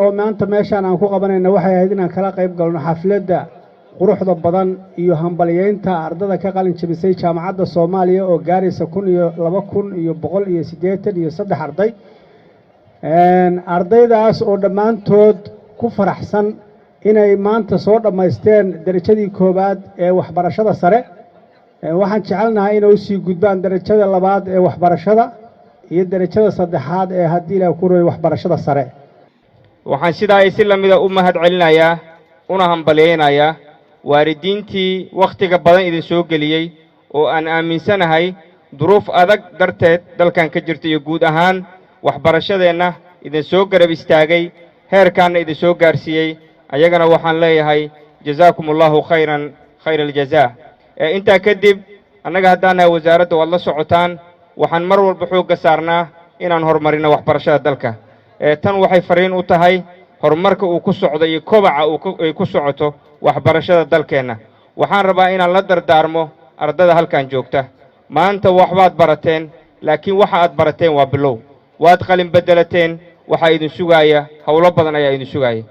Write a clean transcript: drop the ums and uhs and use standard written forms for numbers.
oo maanta meeshaan aan ku qabanayna waxay ahayd inaan kala qayb galno xafladda quruxda badan iyo hambalyeynta ardada ka qalin jebisay Jaamacada Soomaaliya oo gaaraysa 2,283 arday. Ardaydaas oo dhammaantood ku faraxsan inay maanta soo dhamaysteen darajadii koobaad ee waxbarashada sare. waxaan jecelnahay inay sii gudbaan darajada labaad ee waxbarashada iyo darajada saddexaad ee haddii la ku rooyo waxbarashada sare. waxaan sidaa si lamida u mahad celinayaa una hambaleynayaa waalidiintii waqtiga badan idin soo geliyay oo aan aaminsanahay duruuf adag darteed dalkan ka jirta iyo guud ahaan waxbarashadeena idin soo garab istaagay heerkaana idin soo gaarsiiyay ayagana waxaan leeyahay jazaakumullahu khayral jazaa. inta kadib annaga haddaana wasaaradda wad la socotaan waxaan mar walba xoog saarnaa inaan horumarino waxbarashada dalka. tan waxay fariin u tahay horumarka uu ku socdo iyo kobaca uu ku socoto waxbarashada dalkeena. waxaan rabaa inaan la dardaarmo ardada halkan joogta. maanta waxbaad barateen laakiin waxa aad barateen waa bilow. waad qalin bedelateen waxa idin sugaya hawlo badan ayaa idin sugaya.